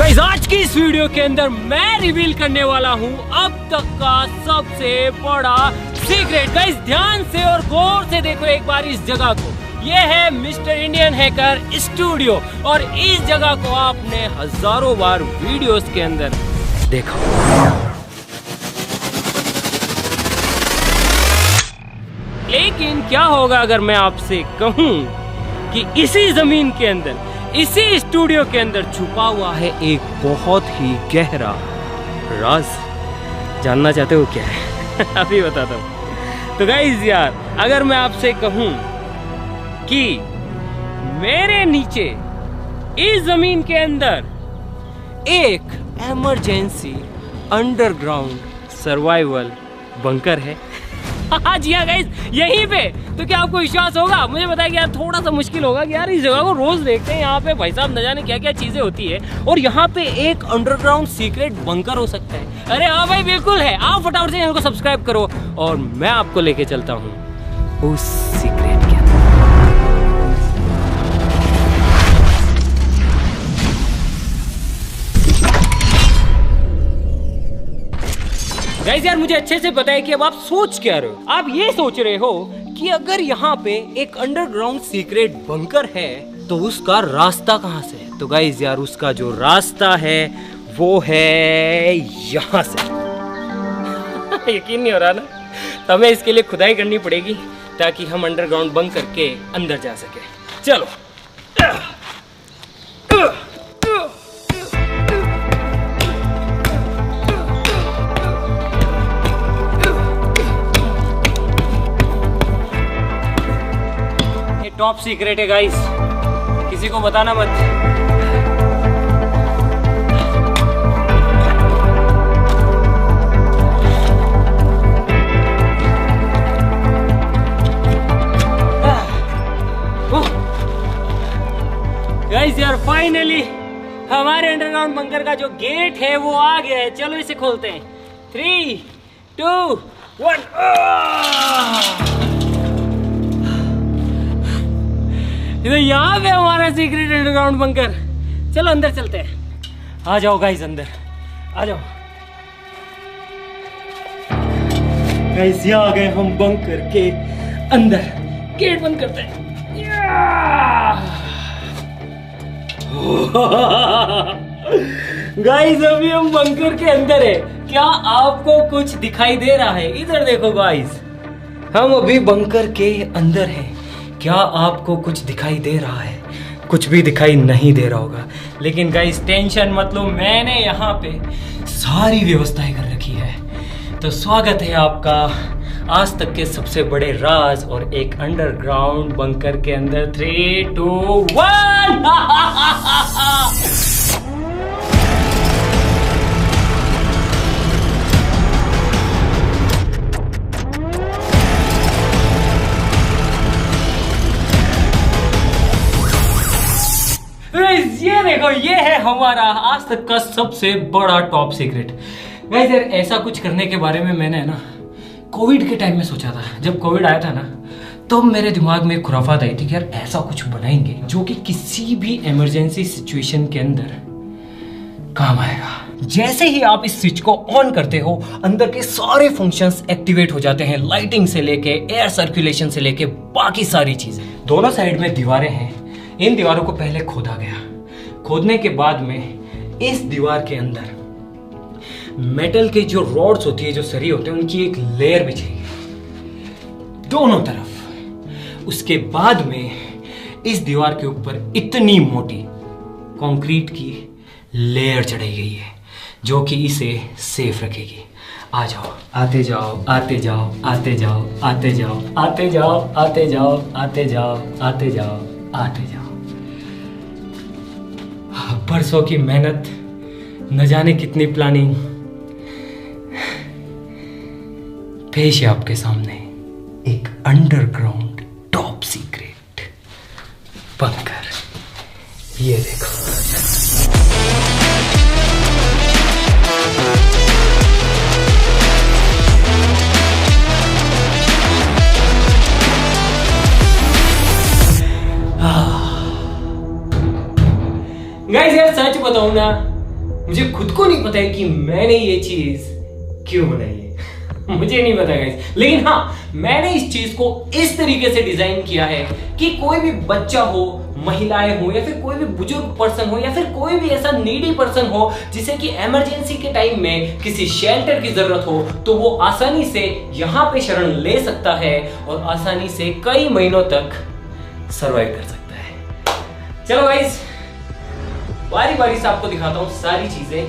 Guys आज की इस वीडियो के अंदर मैं रिवील करने वाला हूँ अब तक का सबसे बड़ा सीक्रेट। गाइस ध्यान से और गौर से देखो एक बार इस जगह को। ये है मिस्टर इंडियन हैकर स्टूडियो और इस जगह को आपने हजारों बार वीडियोस के अंदर देखा। लेकिन क्या होगा अगर मैं आपसे कहूँ कि इसी जमीन के अंदर, इसी स्टूडियो के अंदर छुपा हुआ है एक बहुत ही गहरा राज। जानना चाहते हो क्या है? अभी बताता हूँ। तो गाइस यार, अगर मैं आपसे कहूँ कि मेरे नीचे इस जमीन के अंदर एक इमरजेंसी अंडरग्राउंड सर्वाइवल बंकर है। हाँ जी हाँ गाइस, यहीं पे। तो क्या आपको विश्वास होगा? मुझे बताया कि यार थोड़ा सा मुश्किल होगा कि यार इस जगह को रोज देखते हैं, यहाँ पे भाई साहब न जाने क्या क्या चीजें होती है और यहाँ पे एक अंडरग्राउंड सीक्रेट बंकर हो सकता है। अरे हाँ भाई बिल्कुल है। आप फटाफट से चैनल को सब्सक्राइब करो और मैं आपको लेके चलता हूँ उस सीक्रेट के अंदर। गाइस यार मुझे अच्छे से पता है कि अब आप सोच क्या रहे हो। आप ये सोच रहे हो कि अगर यहाँ पे एक अंडरग्राउंड सीक्रेट बंकर है तो उसका रास्ता कहाँ से है? तो गाइस यार उसका जो रास्ता है वो है यहाँ से। यकीन नहीं हो रहा ना? तो हमें इसके लिए खुदाई करनी पड़ेगी ताकि हम अंडरग्राउंड बंकर के अंदर जा सके। चलो टॉप सीक्रेट है गाइस, किसी को बताना मत। गाइस यार फाइनली हमारे अंडरग्राउंड बंकर का जो गेट है वो आ गया है। चलो इसे खोलते हैं। 3, 2, 1। यहाँ पे हमारा सीक्रेट अंडरग्राउंड बंकर। चलो अंदर चलते हैं। आ जाओ गाइस, अंदर आ जाओ। गाइस यहाँ आ गए हम बंकर के अंदर। गेट बंद करते हैं। गाइस अभी हम बंकर के अंदर है। क्या आपको कुछ दिखाई दे रहा है? इधर देखो गाइस, हम अभी बंकर के अंदर हैं। क्या आपको कुछ दिखाई दे रहा है? कुछ भी दिखाई नहीं दे रहा होगा, लेकिन गाइस टेंशन मत लो, मैंने यहाँ पे सारी व्यवस्थाएं कर रखी है। तो स्वागत है आपका आज तक के सबसे बड़े राज और एक अंडरग्राउंड बंकर के अंदर। 3, 2, 1। ये देखो, ये है हमारा आज तक का सबसे बड़ा टॉप सीक्रेट। गाइस यार ऐसा कुछ करने के बारे में मैंने ना कोविड के टाइम में सोचा था। जब कोविड आया था ना तो मेरे दिमाग में एक खुराफात आई थी कि यार ऐसा कुछ बनाएंगे जो कि किसी भी इमरजेंसी सिचुएशन के अंदर काम आएगा। जैसे ही आप इस स्विच को ऑन करते हो अंदर के सारे फंक्शंस एक्टिवेट हो जाते हैं, लाइटिंग से लेके एयर सर्कुलेशन से लेके बाकी सारी चीजें। दोनों साइड में दीवारें हैं। इन दीवारों को पहले खोदा गया। खोदने के बाद में इस दीवार के अंदर मेटल के जो रॉड्स होती है, जो सरी होते हैं, उनकी एक लेयर बिछाई दोनों तरफ। उसके बाद में इस दीवार के ऊपर इतनी मोटी कंक्रीट की लेयर चढ़ाई गई है जो कि इसे सेफ रखेगी। आ जाओ, आते जाओ, आते जाओ, आते जाओ, आते जाओ, आते जाओ, आते जाओ, आते जाओ, आते जाओ, आते जाओ। बरसों की मेहनत, न जाने कितनी प्लानिंग, पेश है आपके सामने एक अंडरग्राउंड टॉप सीक्रेट बंकर। ये देखो। गाइस यार सच बताऊं ना मुझे खुद को नहीं पता है कि मैंने ये चीज क्यों बनाई है। मुझे नहीं पता गाइस, लेकिन हाँ, मैंने इस चीज को इस तरीके से डिजाइन किया है कि कोई भी बच्चा हो, महिलाएं हो, या फिर कोई भी बुजुर्ग पर्सन हो, या फिर कोई भी ऐसा नीडी पर्सन हो जिसे कि इमरजेंसी के टाइम में किसी शेल्टर की जरूरत हो, तो वो आसानी से यहाँ पे शरण ले सकता है और आसानी से कई महीनों तक सरवाइव कर सकता है। चलो गाइस, बारी बारी से आपको दिखाता हूँ सारी चीजें,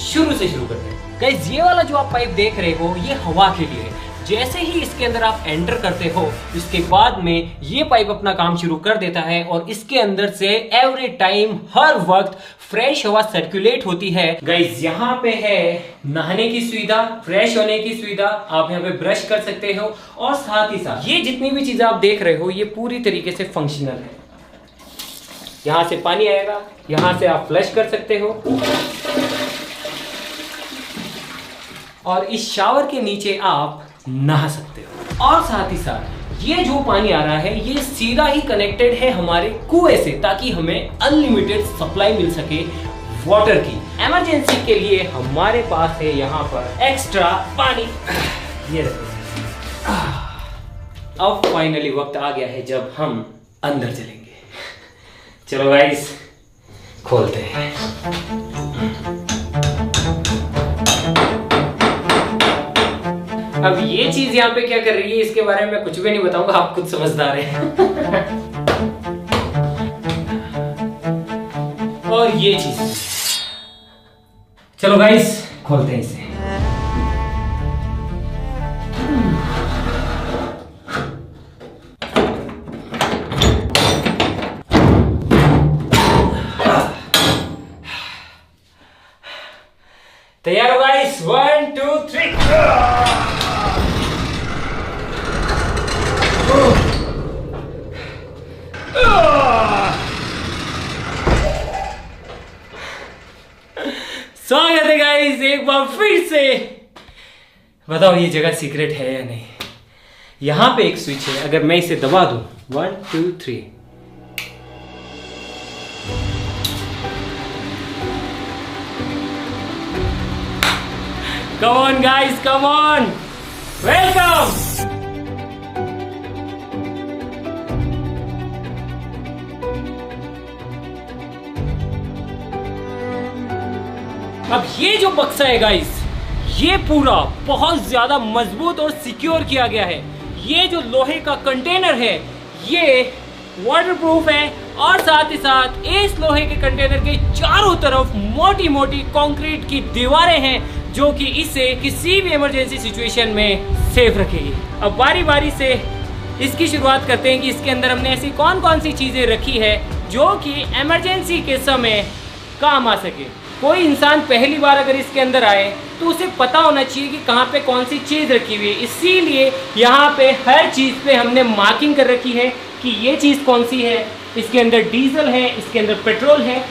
शुरू से शुरू करते हैं। गाइस, ये वाला जो आप पाइप देख रहे हो, ये हवा के लिए है। जैसे ही इसके अंदर आप एंटर करते हो, इसके बाद में ये पाइप अपना काम शुरू कर देता है और इसके अंदर से एवरी टाइम, हर वक्त फ्रेश हवा सर्कुलेट होती है। गाइस, यहाँ पे है नहाने की सुविधा, फ्रेश होने की सुविधा, आप यहाँ पे ब्रश कर सकते हो, और साथ ही साथ ये जितनी भी चीजें आप देख रहे हो, ये पूरी तरीके से फंक्शनल है। यहाँ से पानी आएगा, यहाँ से आप फ्लश कर सकते हो, और इस शावर के नीचे आप नहा सकते हो। और साथ ही साथ ये जो पानी आ रहा है, ये सीधा ही कनेक्टेड है हमारे कुएं से, ताकि हमें अनलिमिटेड सप्लाई मिल सके वाटर की। इमरजेंसी के लिए हमारे पास है यहाँ पर एक्स्ट्रा पानी। ये रखो। अब फाइनली वक्त आ गया है जब हम अंदर चलेंगे। चलो गाइस, खोलते हैं। अब ये चीज यहाँ पे क्या कर रही है, इसके बारे में मैं कुछ भी नहीं बताऊंगा, आप खुद समझदार हैं। और ये चीज, चलो गाइस खोलते हैं इसे। तैयार हो गाइस? 1 2 3। स्वागत है गाइस एक बार फिर से। बताओ ये जगह सीक्रेट है या नहीं? यहां पे एक स्विच है, अगर मैं इसे दबा दूं, 1 2 3, come on guys, come on, welcome। अब ये जो बक्सा है गाइस, ये पूरा बहुत ज्यादा मजबूत और सिक्योर किया गया है। ये जो लोहे का कंटेनर है, ये वाटरप्रूफ है, और साथ ही साथ इस लोहे के कंटेनर के चारों तरफ मोटी मोटी कंक्रीट की दीवारें हैं, जो कि इसे किसी भी इमरजेंसी सिचुएशन में सेफ रखेगी। अब बारी बारी से इसकी शुरुआत करते हैं कि इसके अंदर हमने ऐसी कौन कौन सी चीजें रखी है जो कि इमरजेंसी के समय काम आ सके। कोई इंसान पहली बार अगर इसके अंदर आए तो उसे पता होना चाहिए कि कहाँ पे कौन सी चीज़ रखी हुई है, इसीलिए यहाँ पे हर चीज़ पे हमने मार्किंग कर रखी है कि ये चीज़ कौन सी है। इसके अंदर डीजल है, इसके अंदर पेट्रोल है,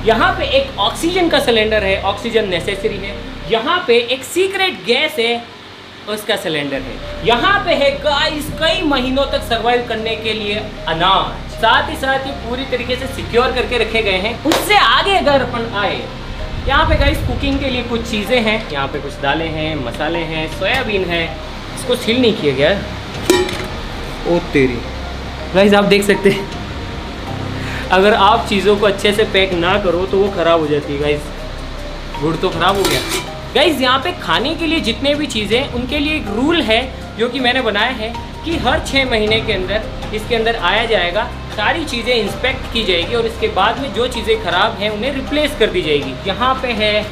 यहाँ पे एक ऑक्सीजन का सिलेंडर है, ऑक्सीजन नेसेसरी है, यहाँ पे एक सीक्रेट गैस है, उसका सिलेंडर है, यहाँ पे है गाइस कई महीनों तक सर्वाइव करने के लिए अनाज, साथ ही साथ ये पूरी तरीके से सिक्योर करके रखे गए हैं। उससे आगे अगर अपन आए, यहाँ पे गाइस कुकिंग के लिए कुछ चीज़ें हैं, यहाँ पे कुछ दालें हैं, मसाले हैं, सोयाबीन है, इसको सील नहीं किया गया है। ओ तेरी गाइस, आप देख सकते हैं अगर आप चीज़ों को अच्छे से पैक ना करो तो वो ख़राब हो जाती है। गाइस गुड़ तो ख़राब हो गया। गाइस यहाँ पे खाने के लिए जितने भी चीज़ें, उनके लिए एक रूल है जो कि मैंने बनाया है कि हर 6 महीने के अंदर इसके अंदर आया जाएगा, सारी चीज़ें इंस्पेक्ट की जाएगी और इसके बाद में जो चीज़ें ख़राब हैं उन्हें रिप्लेस कर दी जाएगी। यहाँ पे है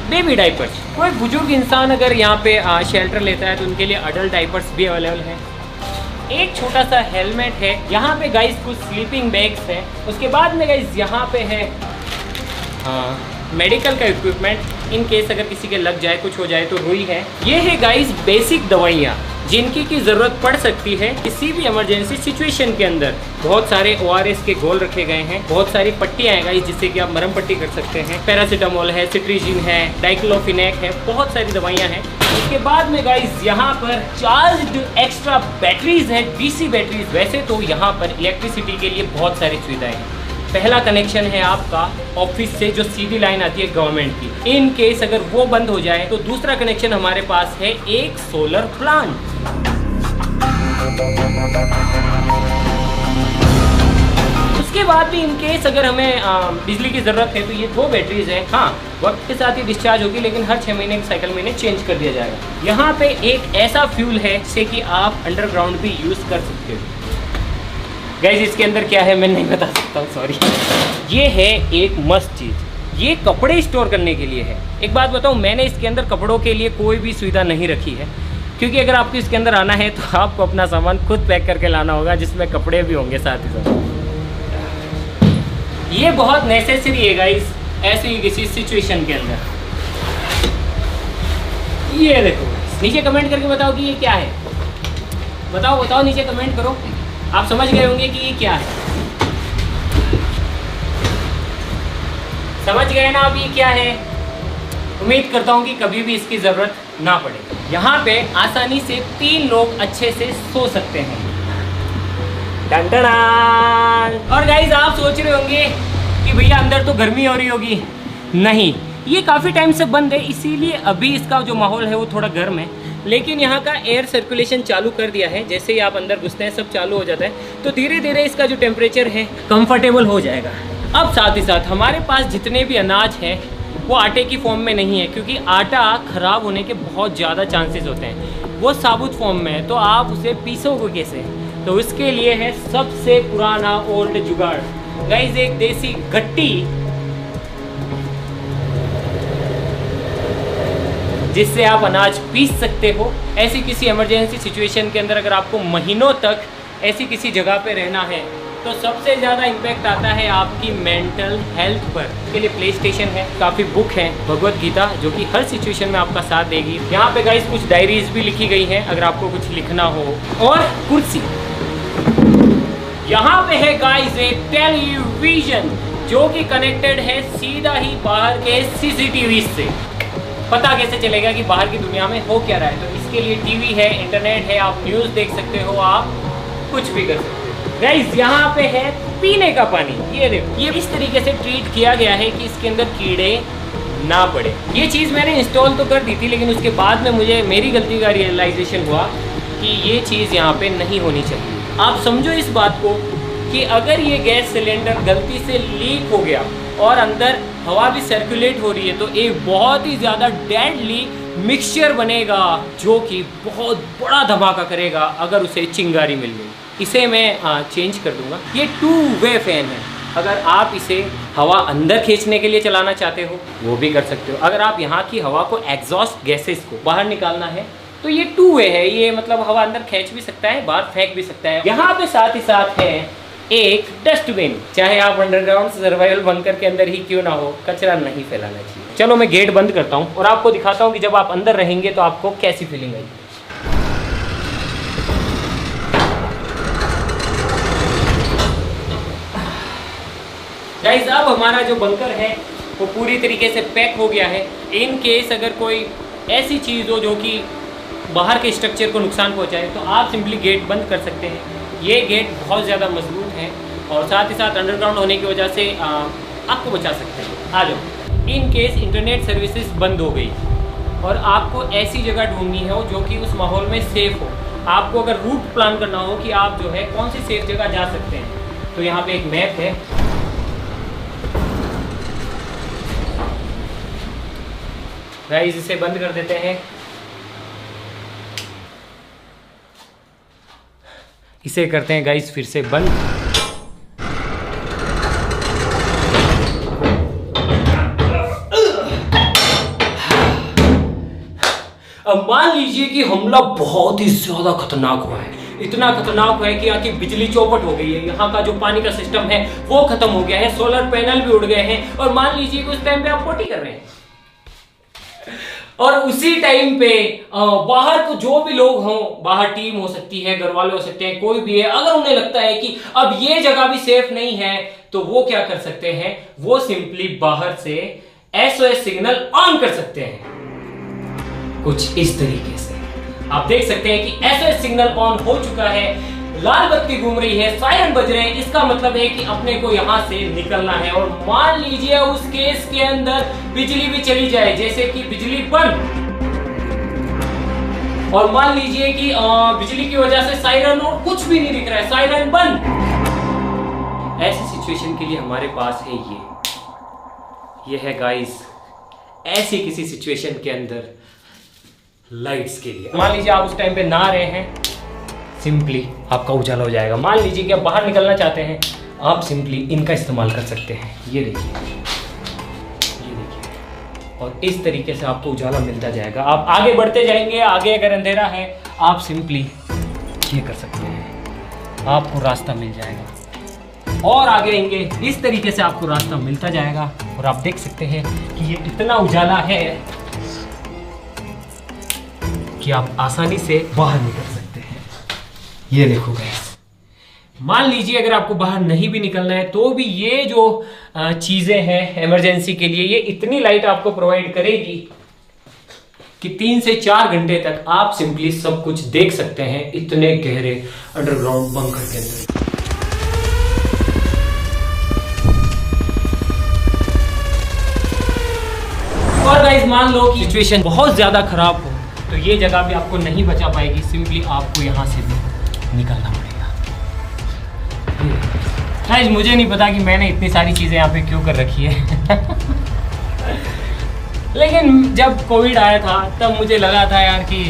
बेबी डाइपर्स, कोई बुजुर्ग इंसान अगर यहाँ पे शेल्टर लेता है तो उनके लिए अडल्ट डाइपर्स भी अवेलेबल हैं। एक छोटा सा हेलमेट है, यहाँ पे गाइस कुछ स्लीपिंग बैग्स हैं। उसके बाद में गाइस यहाँ पे है मेडिकल का इक्विपमेंट, इन केस अगर किसी के लग जाए, कुछ हो जाए तो रुई है। ये है गाइस बेसिक दवाइयाँ जिनकी की ज़रूरत पड़ सकती है किसी भी इमरजेंसी सिचुएशन के अंदर। बहुत सारे ORS के घोल रखे गए हैं, बहुत सारी पट्टियाँ हैं गाइस जिससे कि आप मरहम पट्टी कर सकते हैं, पैरासीटामोल है, सिट्रीजिन है, डाइक्लोफिनेक है, बहुत सारी दवाइयाँ हैं। उसके बाद में गाइस यहाँ पर चार्ज्ड एक्स्ट्रा बैटरीज है, DC बैटरीज। वैसे तो यहाँ पर इलेक्ट्रिसिटी के लिए बहुत सारी सुविधाएं हैं, पहला कनेक्शन है आपका ऑफिस से जो सीधी लाइन आती है गवर्नमेंट की। इन केस अगर वो बंद हो जाए तो दूसरा कनेक्शन हमारे पास है एक सोलर प्लांट। उसके बाद भी इन केस अगर हमें बिजली की ज़रूरत है तो ये 2 बैटरीज हैं। हाँ, वक्त के साथ ही डिस्चार्ज होगी, लेकिन हर 6 महीने के साइकिल में इन्हें चेंज कर दिया जाएगा। यहाँ पे एक ऐसा फ्यूल है जिसे कि आप अंडरग्राउंड भी यूज़ कर सकते हो। गाइस इसके अंदर क्या है मैं नहीं बता सकता हूँ, सॉरी। ये है एक मस्त चीज़, ये कपड़े स्टोर करने के लिए है। एक बात बताऊँ, मैंने इसके अंदर कपड़ों के लिए कोई भी सुविधा नहीं रखी है, क्योंकि अगर आपको इसके अंदर आना है तो आपको अपना सामान खुद पैक करके लाना होगा, जिसमें कपड़े भी होंगे साथ ही साथ। ये बहुत नेसेसरी है गाइस ऐसी किसी सिचुएशन के अंदर। ये देखो, नीचे कमेंट करके बताओ कि ये क्या है। बताओ नीचे कमेंट करो। आप समझ गए होंगे कि ये क्या है। समझ गए ना आप ये क्या है। उम्मीद करता हूँ कि कभी भी इसकी ज़रूरत ना पड़े। यहाँ पे आसानी से 3 लोग अच्छे से सो सकते हैं। और गाइज आप सोच रहे होंगे कि भैया अंदर तो गर्मी हो रही होगी। नहीं, ये काफ़ी टाइम से बंद है, इसीलिए अभी इसका जो माहौल है वो थोड़ा गर्म है, लेकिन यहाँ का एयर सर्कुलेशन चालू कर दिया है। जैसे ही आप अंदर घुसते हैं सब चालू हो जाता है, तो धीरे धीरे इसका जो टेम्परेचर है कंफर्टेबल हो जाएगा। अब साथ ही साथ हमारे पास जितने भी अनाज हैं वो आटे की फॉर्म में नहीं है, क्योंकि आटा ख़राब होने के बहुत ज़्यादा चांसेस होते हैं। वो साबुत फॉर्म में है, तो आप उसे पीसोगे कैसे। तो इसके लिए है सबसे पुराना ओल्ड जुगाड़ गाइस, एक देसी गट्टी, जिससे आप अनाज पीस सकते हो। ऐसी किसी इमरजेंसी सिचुएशन के अंदर अगर आपको महीनों तक ऐसी किसी जगह पे रहना है तो सबसे ज़्यादा इम्पैक्ट आता है आपकी मेंटल हेल्थ पर। इसके लिए प्ले स्टेशन है, काफ़ी बुक है, भगवत गीता, जो कि हर सिचुएशन में आपका साथ देगी। यहाँ पे गाइस कुछ डायरीज भी लिखी गई हैं अगर आपको कुछ लिखना हो। और कुर्सी, यहाँ पे है गाइस एक टेलीविजन जो कि कनेक्टेड है सीधा ही बाहर के सीसीटीवी से। पता कैसे चलेगा कि बाहर की दुनिया में हो क्या रहा है। तो इसके लिए टीवी है, इंटरनेट है, आप न्यूज़ देख सकते हो, आप कुछ भी कर सकते हो। गाइस यहाँ पे है पीने का पानी, ये देखो, ये इस तरीके से ट्रीट किया गया है कि इसके अंदर कीड़े ना पड़े। ये चीज़ मैंने इंस्टॉल तो कर दी थी, लेकिन उसके बाद में मुझे मेरी गलती का रियलाइजेशन हुआ कि ये चीज़ यहाँ पे नहीं होनी चाहिए। आप समझो इस बात को कि अगर ये गैस सिलेंडर गलती से लीक हो गया और अंदर हवा भी सर्कुलेट हो रही है, तो एक बहुत ही ज़्यादा डेडली मिक्सचर बनेगा जो कि बहुत बड़ा धमाका करेगा अगर उसे चिंगारी मिल गई। इसे मैं चेंज कर दूंगा। ये 2 वे फैन है। अगर आप इसे हवा अंदर खींचने के लिए चलाना चाहते हो वो भी कर सकते हो। अगर आप यहाँ की हवा को, एग्जॉस्ट गैसेस को बाहर निकालना है तो ये 2 वे है। ये मतलब हवा अंदर खींच भी सकता है, बाहर फेंक भी सकता है। यहाँ पे साथ ही साथ है एक डस्टबिन। चाहे आप अंडरग्राउंड सर्वाइवल बंकर के अंदर ही क्यों ना हो, कचरा नहीं फैलाना चाहिए। चलो मैं गेट बंद करता हूँ और आपको दिखाता हूँ कि जब आप अंदर रहेंगे तो आपको कैसी फीलिंग आएगी। गाइस अब हमारा जो बंकर है वो पूरी तरीके से पैक हो गया है। इन केस अगर कोई ऐसी चीज़ हो जो कि बाहर के स्ट्रक्चर को नुकसान पहुंचाए तो आप सिंपली गेट बंद कर सकते हैं। ये गेट बहुत ज़्यादा मजबूत है और साथ ही साथ अंडरग्राउंड होने की वजह से आपको बचा सकते हैं। आ जाओ। इन केस इंटरनेट सर्विसेज बंद हो गई और आपको ऐसी जगह ढूंढनी हो जो कि उस माहौल में सेफ़ हो, आपको अगर रूट प्लान करना हो कि आप जो है कौन सी सेफ जगह जा सकते हैं, तो यहाँ पे एक मैप है। गाइस इसे बंद कर देते हैं। इसे करते हैं गाइस फिर से बंद। अब मान लीजिए कि हमला बहुत ही ज्यादा खतरनाक हुआ है। इतना खतरनाक हुआ है कि यहाँ की बिजली चौपट हो गई है, यहाँ का जो पानी का सिस्टम है वो खत्म हो गया है, सोलर पैनल भी उड़ गए हैं, और मान लीजिए कि उस टाइम पे आप पोटी कर रहे हैं और उसी टाइम पे बाहर को जो भी लोग हों, बाहर टीम हो सकती है, घर वाले हो सकते हैं, कोई भी है, अगर उन्हें लगता है कि अब ये जगह भी सेफ नहीं है तो वो क्या कर सकते हैं, वो सिंपली बाहर से SOS सिग्नल ऑन कर सकते हैं। कुछ इस तरीके से आप देख सकते हैं कि SOS सिग्नल ऑन हो चुका है। लाल बत्ती घूम रही है, सायरन बज रहे हैं, इसका मतलब है कि अपने को यहाँ से निकलना है। और मान लीजिए उस केस के अंदर बिजली भी चली जाए, जैसे कि बिजली बंद, और मान लीजिए कि बिजली की वजह से सायरन और कुछ भी नहीं दिख रहा है, सायरन बंद। ऐसी सिचुएशन के लिए हमारे पास है ये है गाइस, ऐसी किसी सिचुएशन के अंदर लाइट्स के लिए। मान लीजिए आप उस टाइम पे नहा रहे हैं, सिंपली आपका उजाला हो जाएगा। मान लीजिए कि आप बाहर निकलना चाहते हैं, आप सिंपली इनका इस्तेमाल कर सकते हैं। ये देखिए, और इस तरीके से आपको उजाला मिलता जाएगा। आप आगे बढ़ते जाएंगे, आगे अगर अंधेरा है आप सिंपली ये कर सकते हैं, आपको रास्ता मिल जाएगा। और आगे आएंगे, इस तरीके से आपको रास्ता मिलता जाएगा। और आप देख सकते हैं कि ये इतना उजाला है कि आप आसानी से बाहर निकल सकते हैं। ये देखो गाइस, मान लीजिए अगर आपको बाहर नहीं भी निकलना है तो भी ये जो चीजें हैं इमरजेंसी के लिए, ये इतनी लाइट आपको प्रोवाइड करेगी कि 3 से 4 घंटे तक आप सिंपली सब कुछ देख सकते हैं इतने गहरे अंडरग्राउंड बंकर के अंदर। और गाइस मान लो कि सिचुएशन बहुत ज्यादा खराब हो तो ये जगह भी आपको नहीं बचा पाएगी, सिंपली आपको यहां से भी निकलना पड़ेगा। गाइस मुझे नहीं पता कि मैंने इतनी सारी चीजें यहाँ पे क्यों कर रखी है लेकिन जब कोविड आया था तब मुझे लगा था यार कि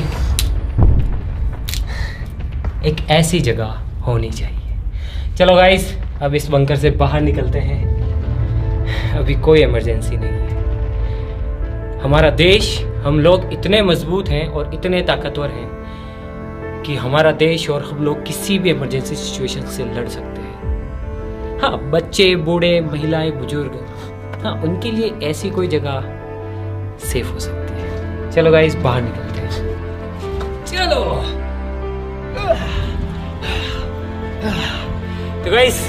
एक ऐसी जगह होनी चाहिए। चलो गाइस अब इस बंकर से बाहर निकलते हैं, अभी कोई इमरजेंसी नहीं है। हमारा देश, हम लोग इतने मजबूत हैं और इतने ताकतवर हैं कि हमारा देश और हम लोग किसी भी इमरजेंसी सिचुएशन से लड़ सकते हैं। हाँ, बच्चे, बूढ़े, महिलाएं, बुजुर्ग, हाँ उनके लिए ऐसी कोई जगह सेफ हो सकती है। चलो गाइस बाहर निकलते हैं। चलो तो गाइस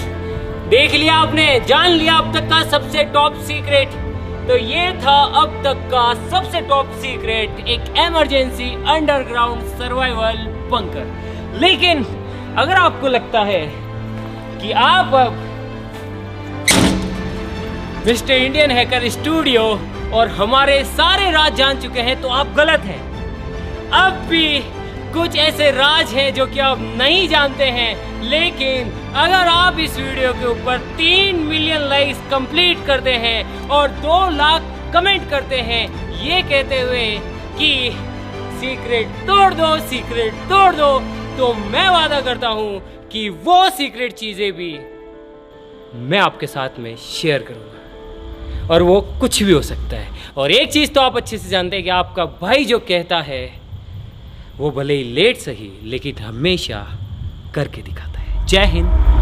देख लिया आपने, जान लिया अब तक का सबसे टॉप सीक्रेट। तो ये था अब तक का सबसे टॉप सीक्रेट, एक इमरजेंसी अंडरग्राउंड सर्वाइवल बंकर। लेकिन अगर आपको लगता है कि आप अब मिस्टर इंडियन हैकर स्टूडियो और हमारे सारे राज जान चुके हैं तो आप गलत हैं। अब भी कुछ ऐसे राज हैं जो कि आप नहीं जानते हैं। लेकिन अगर आप इस वीडियो के ऊपर 3 मिलियन लाइक्स कंप्लीट करते हैं और 2 लाख कमेंट करते हैं ये कहते हुए कि सीक्रेट तोड़ दो, सीक्रेट तोड़ दो, तो मैं वादा करता हूं कि वो सीक्रेट चीजें भी मैं आपके साथ में शेयर करूंगा, और वो कुछ भी हो सकता है। और एक चीज तो आप अच्छे से जानते हैं कि आपका भाई जो कहता है वो भले ही लेट सही लेकिन हमेशा करके दिखाता है। जय हिंद।